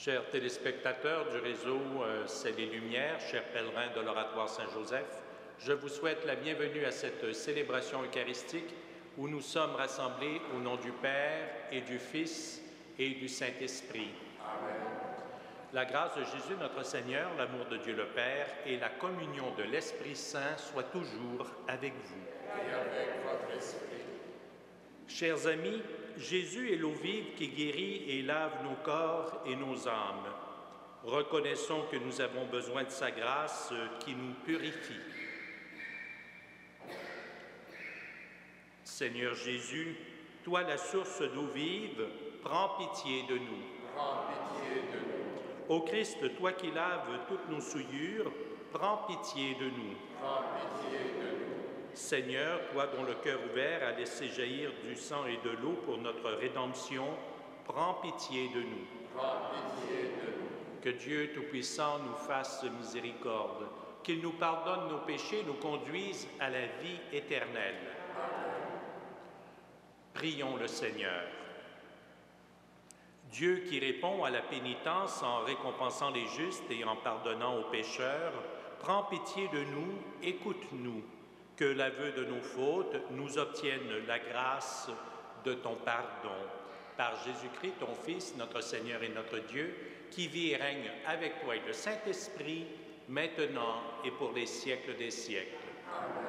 Chers téléspectateurs du réseau C'est les Lumières, chers pèlerins de l'Oratoire Saint-Joseph, je vous souhaite la bienvenue à cette célébration eucharistique où nous sommes rassemblés au nom du Père et du Fils et du Saint-Esprit. Amen. La grâce de Jésus notre Seigneur, l'amour de Dieu le Père et la communion de l'Esprit Saint soient toujours avec vous. Et avec votre esprit. Chers amis, Jésus est l'eau vive qui guérit et lave nos corps et nos âmes. Reconnaissons que nous avons besoin de sa grâce qui nous purifie. Seigneur Jésus, toi la source d'eau vive, prends pitié de nous. Prends pitié de nous. Ô Christ, toi qui laves toutes nos souillures, prends pitié de nous. Prends pitié de nous. Seigneur, toi dont le cœur ouvert a laissé jaillir du sang et de l'eau pour notre rédemption, prends pitié de nous. Prends pitié de nous. Que Dieu Tout-Puissant nous fasse miséricorde, qu'il nous pardonne nos péchés, nous conduise à la vie éternelle. Amen. Prions le Seigneur. Dieu qui répond à la pénitence en récompensant les justes et en pardonnant aux pécheurs, prends pitié de nous, écoute-nous. Que l'aveu de nos fautes nous obtienne la grâce de ton pardon. Par Jésus-Christ, ton Fils, notre Seigneur et notre Dieu, qui vit et règne avec toi et le Saint-Esprit, maintenant et pour les siècles des siècles. Amen.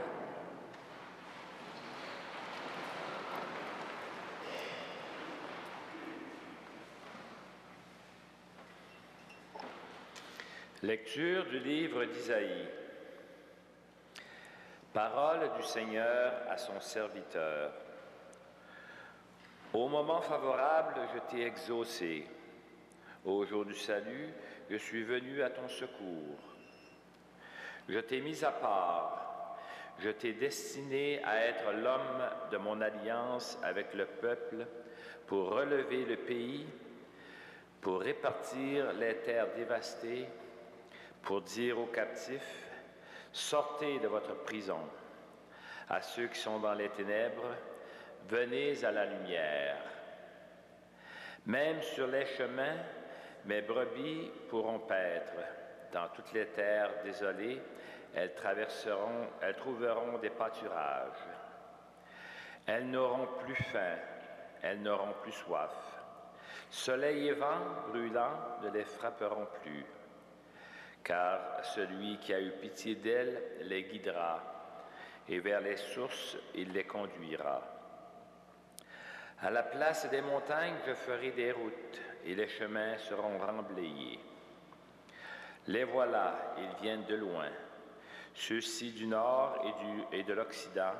Lecture du livre d'Isaïe. Parole du Seigneur à son serviteur. Au moment favorable, je t'ai exaucé. Au jour du salut, je suis venu à ton secours. Je t'ai mis à part. Je t'ai destiné à être l'homme de mon alliance avec le peuple pour relever le pays, pour répartir les terres dévastées, pour dire aux captifs, sortez de votre prison. À ceux qui sont dans les ténèbres, venez à la lumière. Même sur les chemins, mes brebis pourront paître. Dans toutes les terres désolées, elles trouveront des pâturages. Elles n'auront plus faim, elles n'auront plus soif. Soleil et vent brûlants ne les frapperont plus. Car celui qui a eu pitié d'elles les guidera, et vers les sources il les conduira. À la place des montagnes, je ferai des routes, et les chemins seront remblayés. Les voilà, ils viennent de loin, ceux-ci du nord et de l'Occident,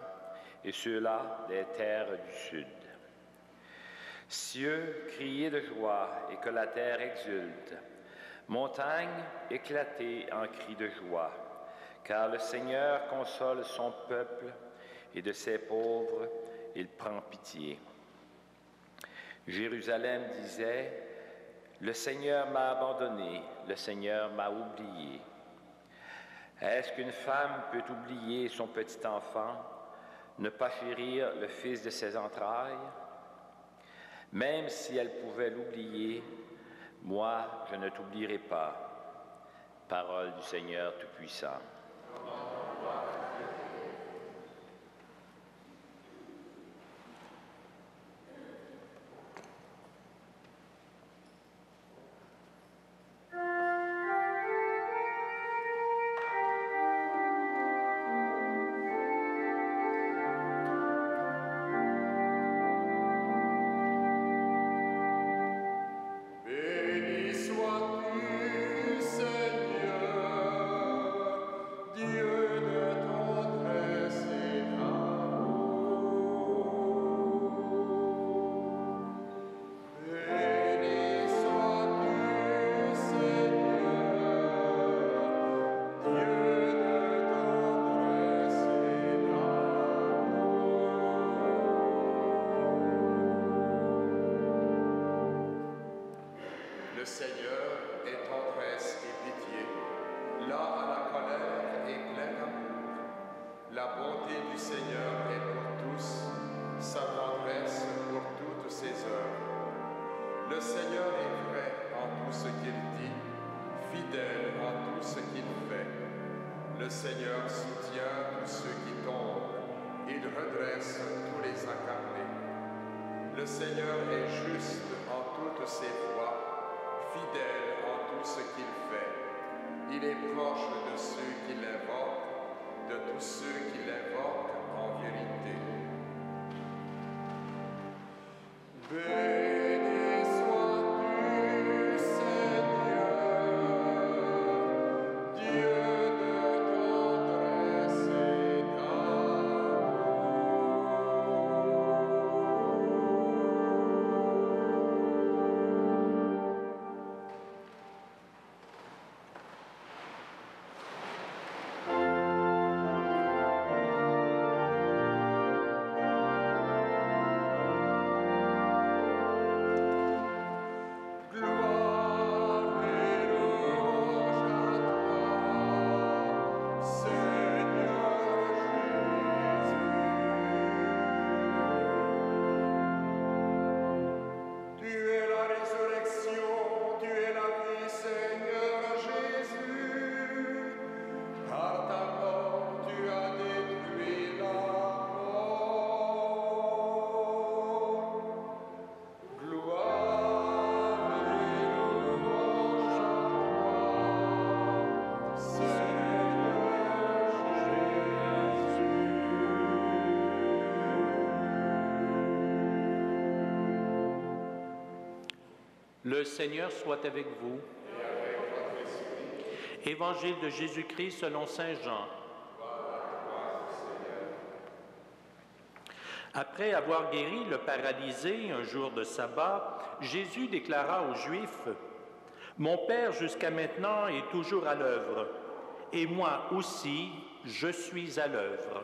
et ceux-là des terres du sud. Cieux, criez de joie, et que la terre exulte. Montagne, éclatez en cris de joie, car le Seigneur console son peuple et de ses pauvres, il prend pitié. Jérusalem disait, « Le Seigneur m'a abandonné, le Seigneur m'a oublié. » Est-ce qu'une femme peut oublier son petit enfant, ne pas chérir le fils de ses entrailles? Même si elle pouvait l'oublier, moi, je ne t'oublierai pas. Parole du Seigneur Tout-Puissant. Le Seigneur est vrai en tout ce qu'il Le Seigneur soutient tous ceux qui tombent. Il redresse tous les accablés. Le Seigneur est juste en toutes ses voies, fidèle en tout ce qu'il fait. Il est proche de ceux qui l'invoquent, de tous ceux qui l'invoquent en vérité. Béni sois-tu, Seigneur, Dieu de tendresse et d'amour. Gloire et louange à toi, Seigneur Jésus. Tu es la résurrection, tu es la vie, Seigneur Jésus. Par ta mort, tu as détruit la mort. Gloire et louange à toi, Seigneur Jésus. Le Seigneur soit avec vous. Évangile de Jésus-Christ selon saint Jean. Après avoir guéri le paralysé un jour de sabbat, Jésus déclara aux Juifs, « Mon Père jusqu'à maintenant est toujours à l'œuvre, et moi aussi je suis à l'œuvre. »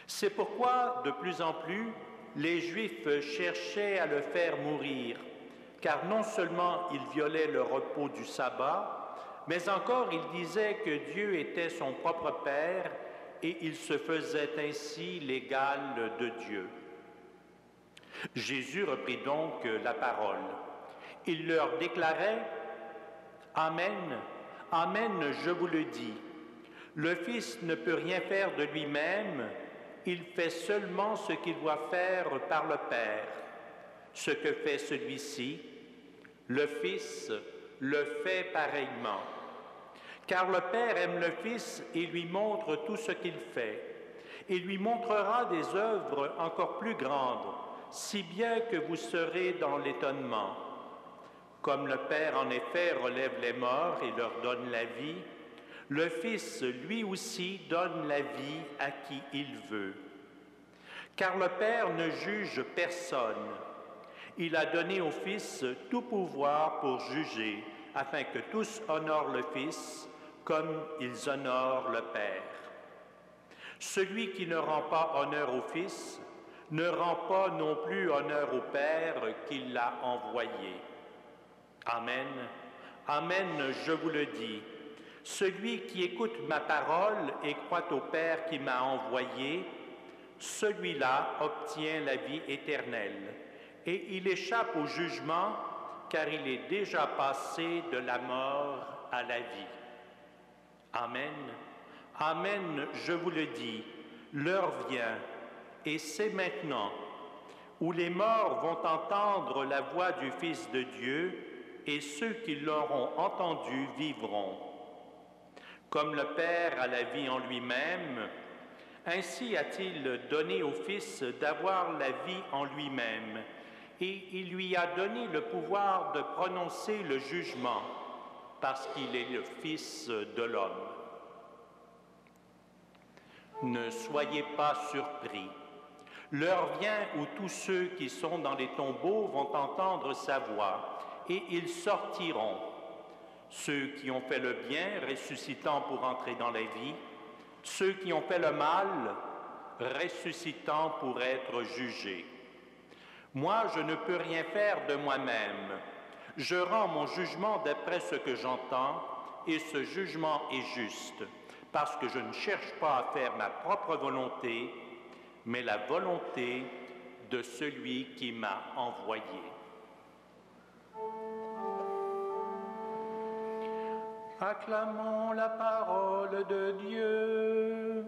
C'est pourquoi, de plus en plus, les Juifs cherchaient à le faire mourir, car non seulement il violait le repos du sabbat, mais encore il disait que Dieu était son propre Père et il se faisait ainsi l'égal de Dieu. Jésus reprit donc la parole. Il leur déclarait, « Amen, Amen, je vous le dis, le Fils ne peut rien faire de lui-même, il fait seulement ce qu'il doit faire par le Père. Ce que fait celui-ci, le Fils le fait pareillement. Car le Père aime le Fils et lui montre tout ce qu'il fait. Il lui montrera des œuvres encore plus grandes, si bien que vous serez dans l'étonnement. Comme le Père en effet relève les morts et leur donne la vie, le Fils lui aussi donne la vie à qui il veut. Car le Père ne juge personne. Il a donné au Fils tout pouvoir pour juger, afin que tous honorent le Fils comme ils honorent le Père. Celui qui ne rend pas honneur au Fils ne rend pas non plus honneur au Père qui l'a envoyé. Amen, Amen, je vous le dis. Celui qui écoute ma parole et croit au Père qui m'a envoyé, celui-là obtient la vie éternelle, et il échappe au jugement, car il est déjà passé de la mort à la vie. Amen, Amen, je vous le dis, l'heure vient, et c'est maintenant, où les morts vont entendre la voix du Fils de Dieu, et ceux qui l'auront entendu vivront. Comme le Père a la vie en lui-même, ainsi a-t-il donné au Fils d'avoir la vie en lui-même, et il lui a donné le pouvoir de prononcer le jugement, parce qu'il est le Fils de l'homme. Ne soyez pas surpris. L'heure vient où tous ceux qui sont dans les tombeaux vont entendre sa voix, et ils sortiront. Ceux qui ont fait le bien, ressuscitant pour entrer dans la vie, ceux qui ont fait le mal, ressuscitant pour être jugés. Moi, je ne peux rien faire de moi-même. Je rends mon jugement d'après ce que j'entends, et ce jugement est juste, parce que je ne cherche pas à faire ma propre volonté, mais la volonté de celui qui m'a envoyé. Acclamons la parole de Dieu.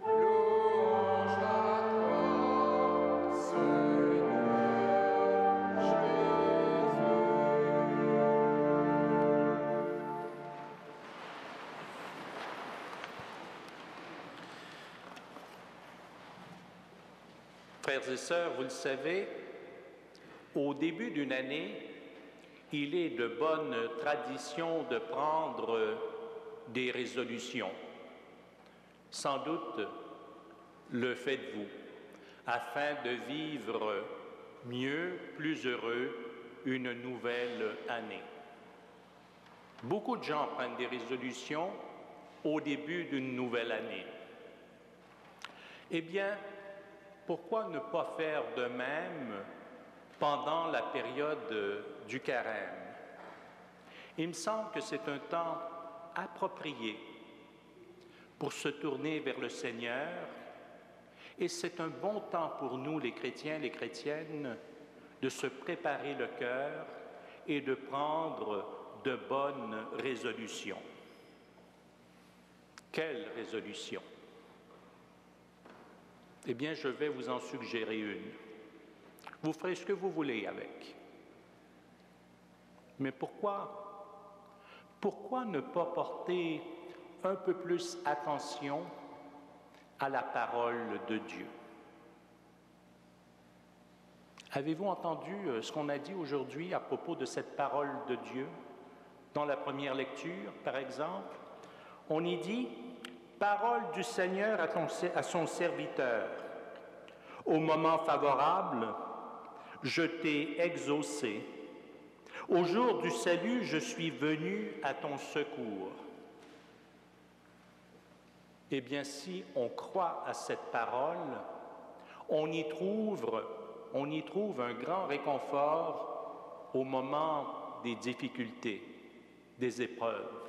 Louange à toi, Seigneur Jésus. Frères et sœurs, vous le savez, au début d'une année, il est de bonne tradition de prendre des résolutions. Sans doute le faites-vous, afin de vivre mieux, plus heureux, une nouvelle année. Beaucoup de gens prennent des résolutions au début d'une nouvelle année. Eh bien, pourquoi ne pas faire de même pendant la période du carême? Il me semble que c'est un temps approprié pour se tourner vers le Seigneur et c'est un bon temps pour nous, les chrétiens, les chrétiennes, de se préparer le cœur et de prendre de bonnes résolutions. Quelle résolution? Eh bien, je vais vous en suggérer une. Vous ferez ce que vous voulez avec. Mais pourquoi ne pas porter un peu plus attention à la parole de Dieu? Avez-vous entendu ce qu'on a dit aujourd'hui à propos de cette parole de Dieu? Dans la première lecture, par exemple, on y dit « Parole du Seigneur à son serviteur. Au moment favorable, je t'ai exaucé. Au jour du salut, je suis venu à ton secours. » Eh bien, si on croit à cette parole, on y trouve un grand réconfort au moment des difficultés, des épreuves.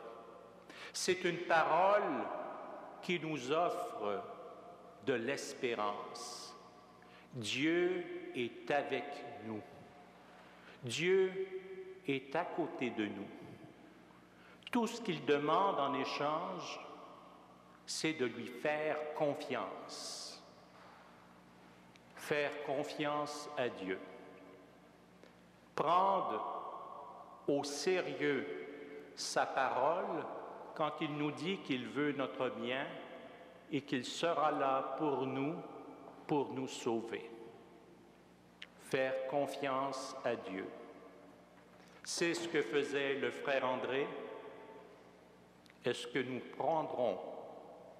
C'est une parole qui nous offre de l'espérance. Dieu est avec nous. Dieu est à côté de nous. Tout ce qu'il demande en échange, c'est de lui faire confiance. Faire confiance à Dieu. Prendre au sérieux sa parole quand il nous dit qu'il veut notre bien et qu'il sera là pour nous sauver. Faire confiance à Dieu. C'est ce que faisait le frère André. Est-ce que nous prendrons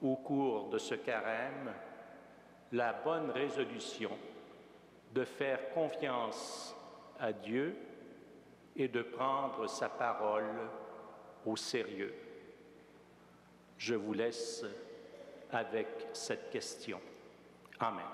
au cours de ce carême la bonne résolution de faire confiance à Dieu et de prendre sa parole au sérieux? Je vous laisse avec cette question. Amen.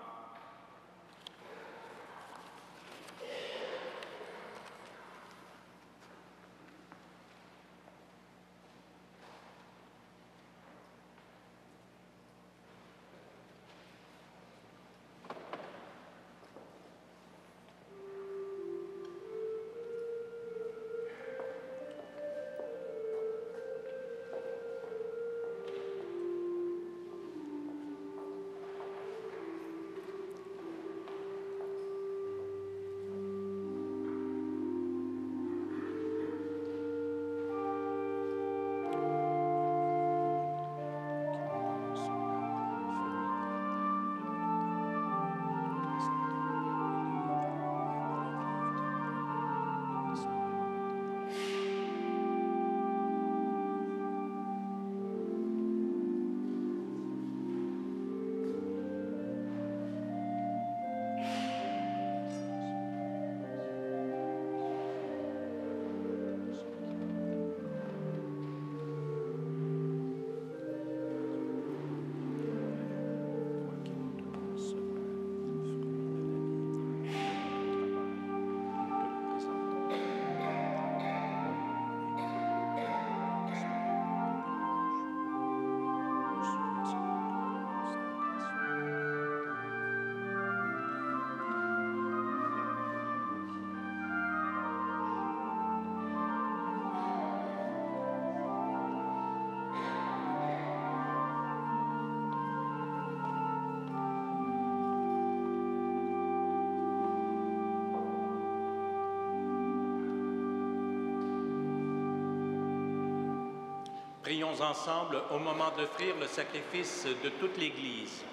Prions ensemble au moment d'offrir le sacrifice de toute l'Église.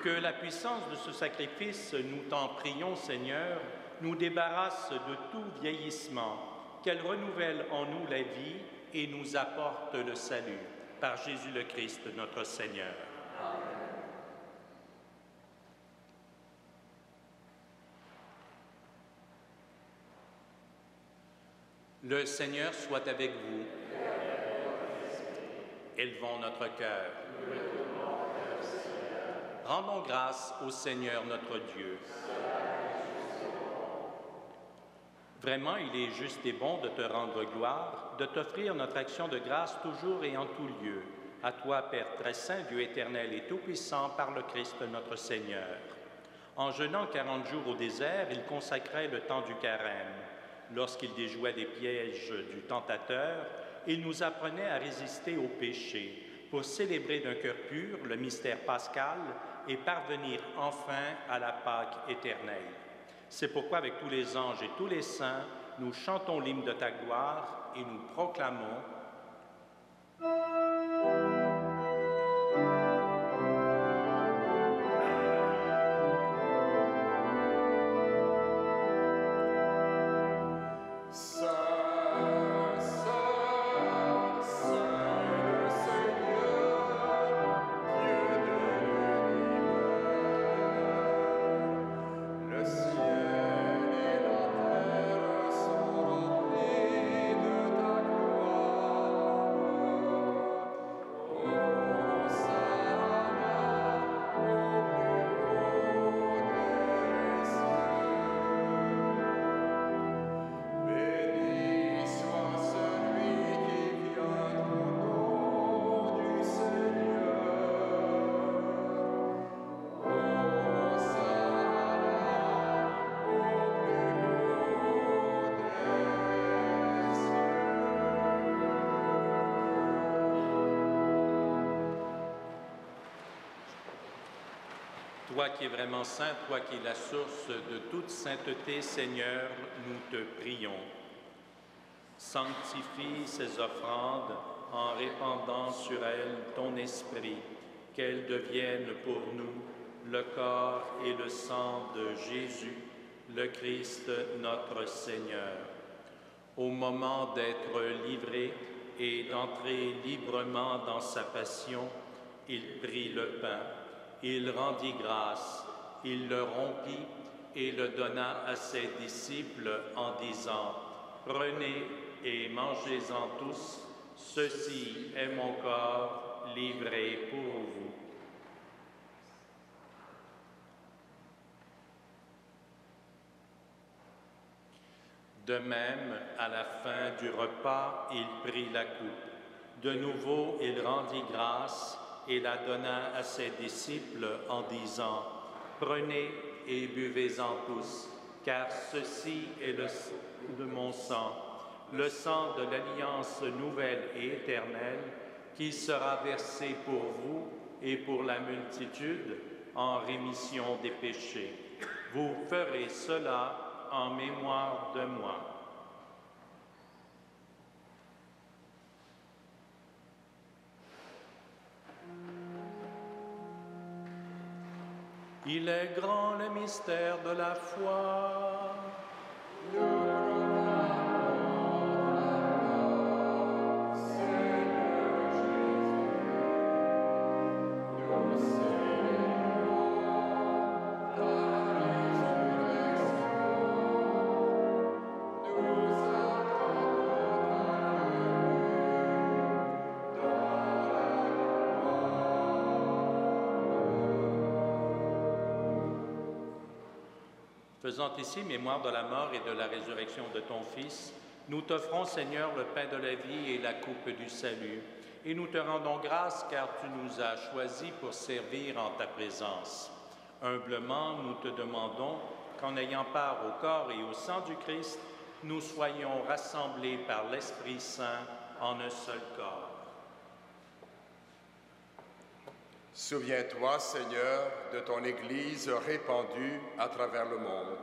Que la puissance de ce sacrifice, nous t'en prions, Seigneur, nous débarrasse de tout vieillissement, qu'elle renouvelle en nous la vie et nous apporte le salut. Par Jésus le Christ, notre Seigneur. Amen. Le Seigneur soit avec vous. Élevons notre cœur. Rendons grâce au Seigneur notre Dieu. Vraiment, il est juste et bon de te rendre gloire, de t'offrir notre action de grâce toujours et en tout lieu. À toi, Père très saint, Dieu éternel et tout-puissant, par le Christ notre Seigneur. En jeûnant 40 jours au désert, il consacrait le temps du carême. Lorsqu'il déjouait les pièges du tentateur, il nous apprenait à résister au péché, pour célébrer d'un cœur pur le mystère pascal et parvenir enfin à la Pâque éternelle. C'est pourquoi, avec tous les anges et tous les saints, nous chantons l'hymne de ta gloire et nous proclamons Toi qui es vraiment saint, toi qui es la source de toute sainteté, Seigneur, nous te prions. Sanctifie ces offrandes en répandant sur elles ton esprit, qu'elles deviennent pour nous le corps et le sang de Jésus, le Christ notre Seigneur. Au moment d'être livré et d'entrer librement dans sa passion, il prit le pain. Il rendit grâce, il le rompit et le donna à ses disciples en disant « Prenez et mangez-en tous, ceci est mon corps livré pour vous. » De même, à la fin du repas, il prit la coupe. De nouveau, il rendit grâce et la donna à ses disciples en disant « Prenez et buvez-en tous, car ceci est de mon sang, le sang de l'alliance nouvelle et éternelle, qui sera versé pour vous et pour la multitude en rémission des péchés. Vous ferez cela en mémoire de moi. » Il est grand le mystère de la foi. Nous proclamons Seigneur Jésus, nous célébrons ta résurrection, nous attendons ta venue dans Faisant ici mémoire de la mort et de la résurrection de ton Fils, nous t'offrons, Seigneur, le pain de la vie et la coupe du salut, et nous te rendons grâce car tu nous as choisis pour servir en ta présence. Humblement, nous te demandons qu'en ayant part au corps et au sang du Christ, nous soyons rassemblés par l'Esprit Saint en un seul corps. Souviens-toi, Seigneur, de ton Église répandue à travers le monde.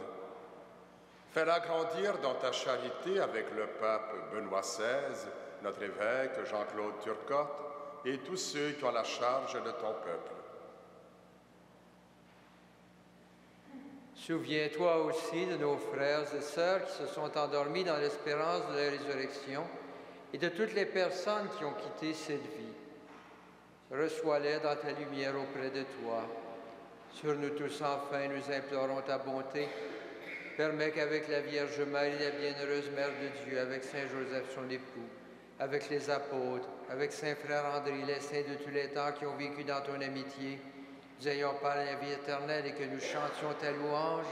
Fais-la grandir dans ta charité avec le pape Benoît XVI, notre évêque Jean-Claude Turcotte et tous ceux qui ont la charge de ton peuple. Souviens-toi aussi de nos frères et sœurs qui se sont endormis dans l'espérance de la résurrection et de toutes les personnes qui ont quitté cette vie. Reçois-les dans ta lumière auprès de toi. Sur nous tous, enfin, nous implorons ta bonté. Permets qu'avec la Vierge Marie, la bienheureuse Mère de Dieu, avec Saint Joseph, son époux, avec les apôtres, avec Saint Frère André, les saints de tous les temps qui ont vécu dans ton amitié, nous ayons part à la vie éternelle et que nous chantions ta louange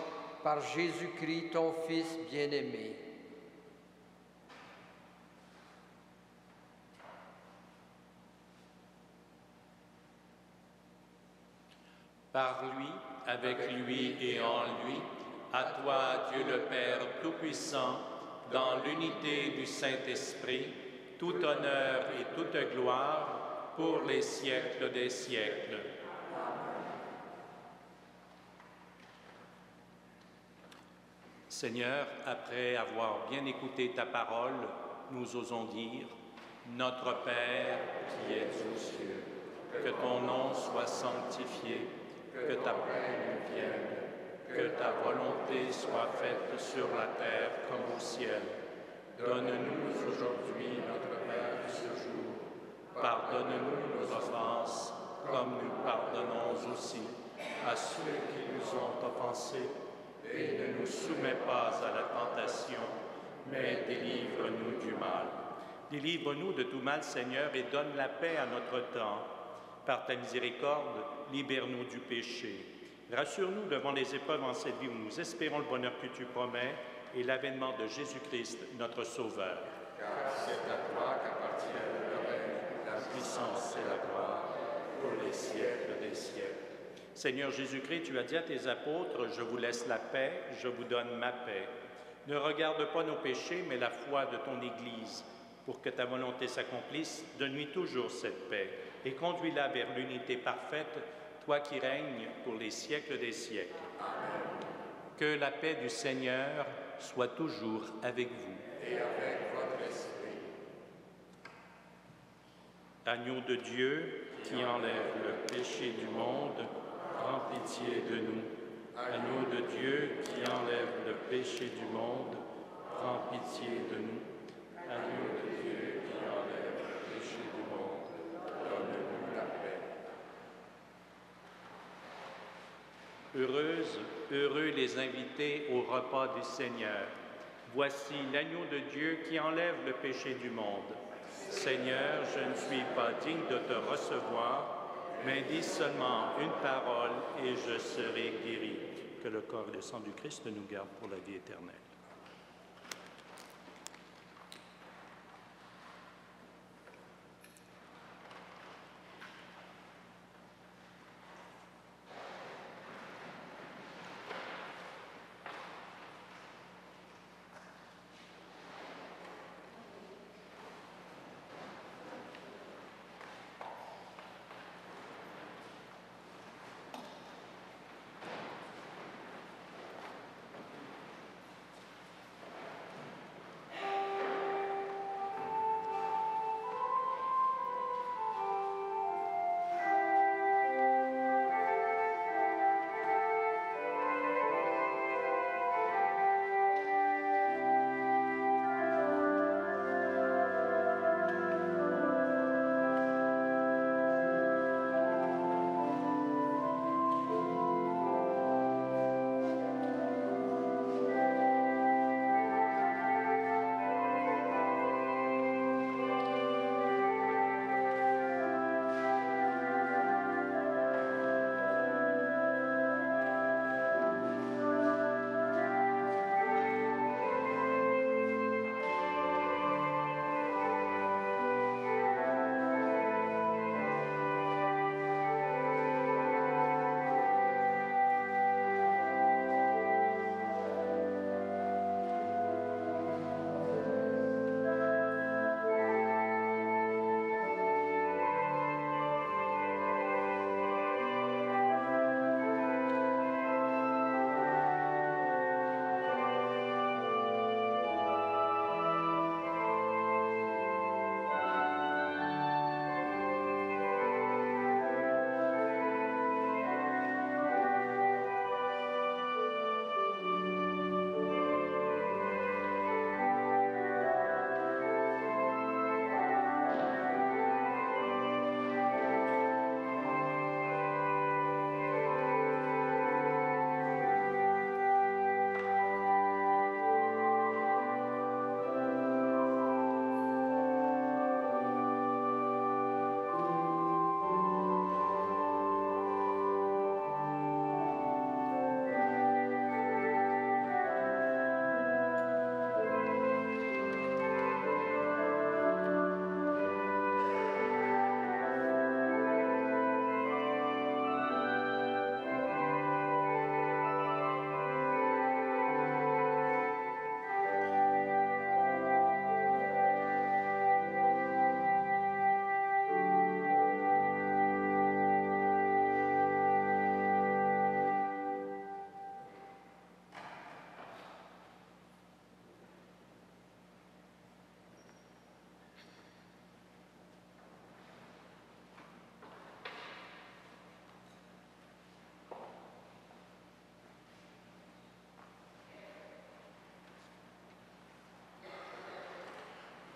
par Jésus-Christ, ton Fils bien-aimé. Par lui, avec lui et en lui, à toi, Dieu le Père Tout-Puissant, dans l'unité du Saint-Esprit, tout honneur et toute gloire pour les siècles des siècles. Seigneur, après avoir bien écouté ta parole, nous osons dire, Notre Père qui es aux cieux, que ton nom soit sanctifié, que ta paix vienne, que ta volonté soit faite sur la terre comme au ciel. Donne-nous aujourd'hui notre pain de ce jour. Pardonne-nous nos offenses, comme nous pardonnons aussi à ceux qui nous ont offensés. Et ne nous soumets pas à la tentation, mais délivre-nous du mal. Délivre-nous de tout mal, Seigneur, et donne la paix à notre temps. Par ta miséricorde, libère-nous du péché. Rassure-nous devant les épreuves en cette vie où nous espérons le bonheur que tu promets et l'avènement de Jésus-Christ, notre Sauveur. Car c'est à toi qu'appartiennent le règne, La puissance et la gloire pour les siècles des siècles. Seigneur Jésus-Christ, tu as dit à tes apôtres, « Je vous laisse la paix, je vous donne ma paix. » Ne regarde pas nos péchés, mais la foi de ton Église. Pour que ta volonté s'accomplisse, donne-lui toujours cette paix et conduis-la vers l'unité parfaite, toi qui règnes pour les siècles des siècles. Amen. Que la paix du Seigneur soit toujours avec vous. et avec votre esprit. Agneau de Dieu qui enlève le péché du monde, prends pitié de nous. Agneau de Dieu qui enlève le péché du monde, prends pitié de nous. Agneau de Dieu qui enlève le péché du monde, donne-nous la paix. Heureux les invités au repas du Seigneur. Voici l'agneau de Dieu qui enlève le péché du monde. Seigneur, je ne suis pas digne de te recevoir, mais dis seulement une parole et je serai guéri. Que le corps et le sang du Christ nous gardent pour la vie éternelle.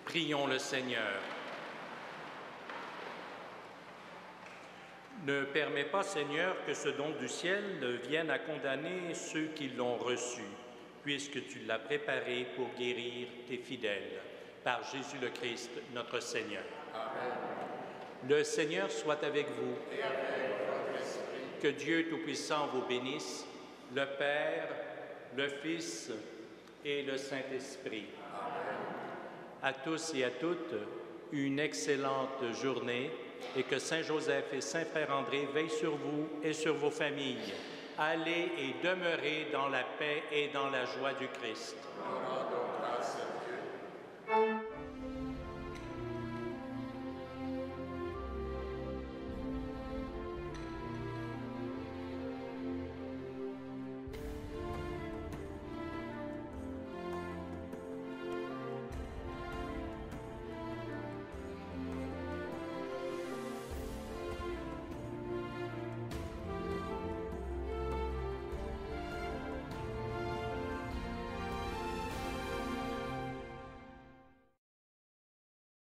Prions le Seigneur. Ne permets pas, Seigneur, que ce don du ciel vienne à condamner ceux qui l'ont reçu, puisque tu l'as préparé pour guérir tes fidèles. Par Jésus le Christ, notre Seigneur. Amen. Le Seigneur soit avec vous. Et avec votre esprit. Que Dieu Tout-Puissant vous bénisse, le Père, le Fils et le Saint-Esprit. Amen. À tous et à toutes, une excellente journée et que Saint Joseph et Saint Frère André veillent sur vous et sur vos familles. Allez et demeurez dans la paix et dans la joie du Christ. Nous rendons grâce à Dieu.